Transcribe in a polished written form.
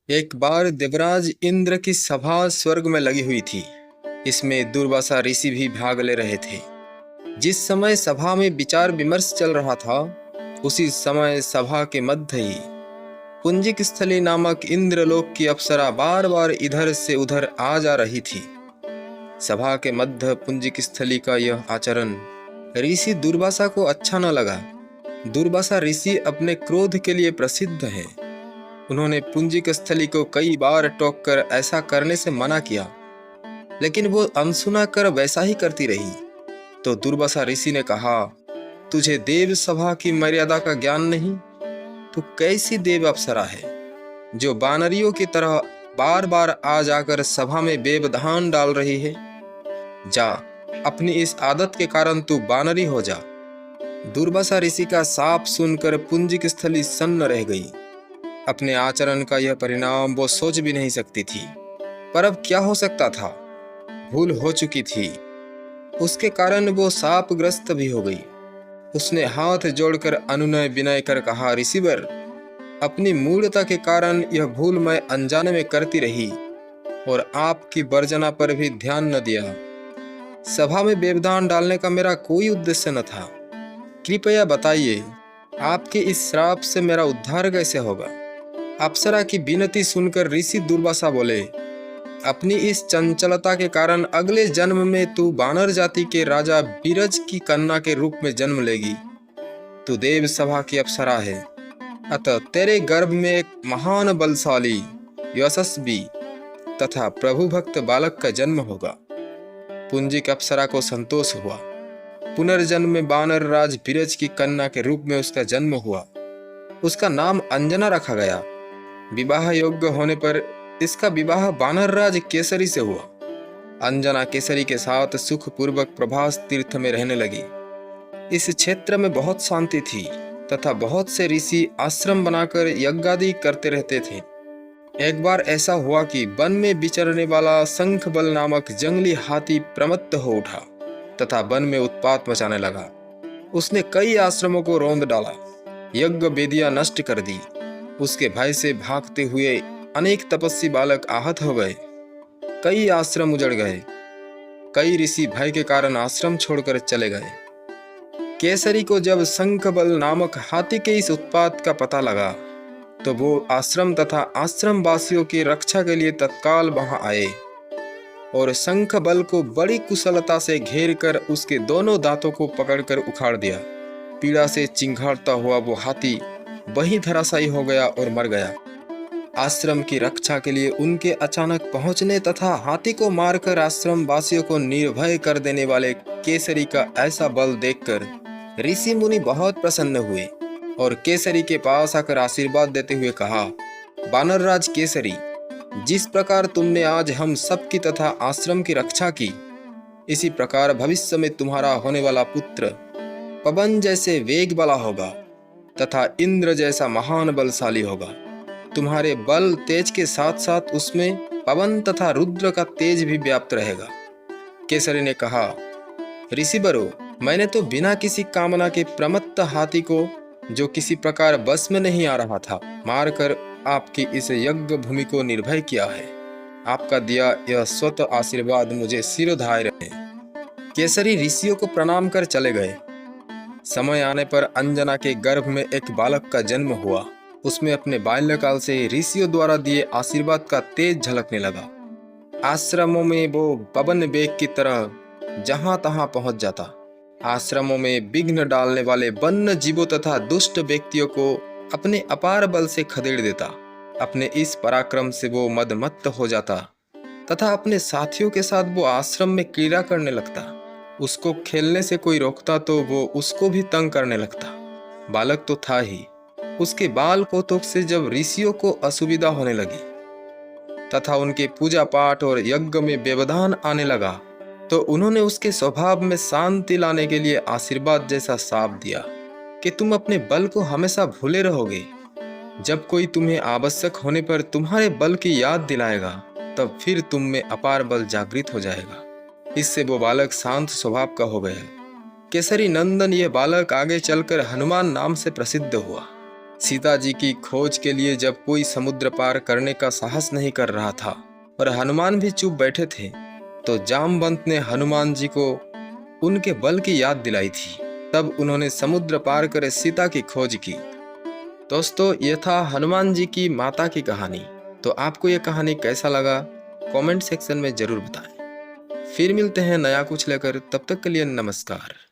एक बार देवराज इंद्र की सभा स्वर्ग में लगी हुई थी। इसमें दुर्वासा ऋषि भी भाग ले रहे थे। जिस समय सभा में विचार विमर्श चल रहा था, उसी समय सभा के मध्य ही पुंजिक स्थली नामक इंद्रलोक की अप्सरा बार बार इधर से उधर आ जा रही थी। सभा के मध्य पुंजिक स्थली का यह आचरण ऋषि दुर्वासा को अच्छा न लगा। दुर्वासा ऋषि अपने क्रोध के लिए प्रसिद्ध है। उन्होंने पुंजिक स्थली को कई बार टोककर ऐसा करने से मना किया, लेकिन वो अनसुना कर वैसा ही करती रही। तो दुर्वासा ऋषि ने कहा, तुझे देव सभा की मर्यादा का ज्ञान नहीं? तू कैसी देव अप्सरा है जो बानरियों की तरह बार बार आ जाकर सभा में व्यवधान डाल रही है? जा, अपनी इस आदत के कारण तू बानरी हो जा। दुर्वासा ऋषि का शाप सुनकर पुंजिक स्थली सन्न रह गई। अपने आचरण का यह परिणाम वो सोच भी नहीं सकती थी, पर अब क्या हो सकता था? भूल हो चुकी थी। उसके कारण वो शापग्रस्त भी हो गई। उसने हाथ जोड़कर अनुनय विनय कर कहा, ऋषिवर, अपनी मूढ़ता के कारण यह भूल मैं अनजाने में करती रही और आपकी वर्जना पर भी ध्यान न दिया। सभा में व्यवधान डालने का मेरा कोई उद्देश्य न था। कृपया बताइए, आपके इस श्राप से मेरा उद्धार कैसे होगा? अप्सरा की विनती सुनकर ऋषि दुर्वासा बोले, अपनी इस चंचलता के कारण अगले जन्म में तू वानर जाति के राजा बीरज की कन्या के रूप में जन्म लेगी। तू देव सभा की अप्सरा है, अतः तेरे गर्भ में एक महान बलशाली, यशस्वी तथा प्रभु भक्त बालक का जन्म होगा। पुंजिक अप्सरा को संतोष हुआ। पुनर्जन्म में वानर राज बीरज की कन्या के रूप में उसका जन्म हुआ। उसका नाम अंजना रखा गया। विवाह योग्य होने पर इसका विवाह वानर राज केसरी से हुआ। अंजना केसरी के साथ सुखपूर्वक प्रभास तीर्थ में रहने लगी। इस क्षेत्र में बहुत शांति थी तथा बहुत से ऋषि आश्रम बनाकर यज्ञादि करते रहते थे। एक बार ऐसा हुआ कि वन में विचरने वाला शंखबल नामक जंगली हाथी प्रमत्त हो उठा तथा वन में उत्पात मचाने लगा। उसने कई आश्रमों को रौंद डाला, यज्ञ वेदियां नष्ट कर दी। उसके भय से भागते हुए अनेक तपस्वी बालक आहत हो गए। कई आश्रम उजड़ गए। कई ऋषि भय के कारण आश्रम छोड़कर चले गए। केसरी को जब शंखबल नामक हाथी के इस उत्पात का पता लगा, तो वो आश्रम तथा आश्रम वासियों की रक्षा के लिए तत्काल वहां आए और शंखबल को बड़ी कुशलता से घेर कर उसके दोनों दांतों को पकड़कर उखाड़ दिया। पीड़ा से चिंघाड़ता हुआ वो हाथी वहीं धराशायी हो गया और मर गया। आश्रम की रक्षा के लिए उनके अचानक पहुंचने तथा हाथी को मारकर आश्रम वासियों को निर्भय कर देने वाले केसरी का ऐसा बल देखकर ऋषि मुनि बहुत प्रसन्न हुए और केसरी के पास आकर आशीर्वाद देते हुए कहा, वानरराज केसरी, जिस प्रकार तुमने आज हम सब की तथा आश्रम की रक्षा की, इसी प्रकार भविष्य में तुम्हारा होने वाला पुत्र पवन जैसे वेग वाला होगा तथा इंद्र जैसा महान बलशाली होगा। तुम्हारे बल तेज के साथ साथ उसमें पवन तथा रुद्र का तेज भी व्याप्त रहेगा। केसरी ने कहा, ऋषिवरो, मैंने तो बिना किसी कामना के प्रमत्त हाथी को, जो किसी प्रकार बस में नहीं आ रहा था, मारकर आपकी इस यज्ञ भूमि को निर्भय किया है। आपका दिया यह स्वतः आशीर्वाद मुझे सिरोधार्य रहे। केसरी ऋषियों को प्रणाम कर चले गए। समय आने पर अंजना के गर्भ में एक बालक का जन्म हुआ। उसमें अपने बाल्यकाल से ऋषियों द्वारा दिए आशीर्वाद का तेज झलकने लगा। आश्रमों में वो पवन वेग की तरह जहां तहां पहुंच जाता। आश्रमों में विघ्न डालने वाले वन्य जीवों तथा दुष्ट व्यक्तियों को अपने अपार बल से खदेड़ देता। अपने इस पराक्रम से वो मदमत्त हो जाता तथा अपने साथियों के साथ वो आश्रम में क्रीड़ा करने लगता। उसको खेलने से कोई रोकता तो वो उसको भी तंग करने लगता। बालक तो था ही, उसके बाल कौतुक से जब ऋषियों को असुविधा होने लगी तथा उनके पूजा पाठ और यज्ञ में व्यवधान आने लगा, तो उन्होंने उसके स्वभाव में शांति लाने के लिए आशीर्वाद जैसा शाप दिया कि तुम अपने बल को हमेशा भूले रहोगे। जब कोई तुम्हें आवश्यक होने पर तुम्हारे बल की याद दिलाएगा, तब फिर तुम में अपार बल जागृत हो जाएगा। इससे वो बालक शांत स्वभाव का हो गया। केसरी नंदन यह बालक आगे चलकर हनुमान नाम से प्रसिद्ध हुआ। सीता जी की खोज के लिए जब कोई समुद्र पार करने का साहस नहीं कर रहा था और हनुमान भी चुप बैठे थे, तो जामवंत ने हनुमान जी को उनके बल की याद दिलाई थी। तब उन्होंने समुद्र पार कर सीता की खोज की। दोस्तों, यह था हनुमान जी की माता की कहानी। तो आपको यह कहानी कैसा लगा, कमेंट सेक्शन में जरूर बताएं। फिर मिलते हैं नया कुछ लेकर, तब तक के लिए नमस्कार।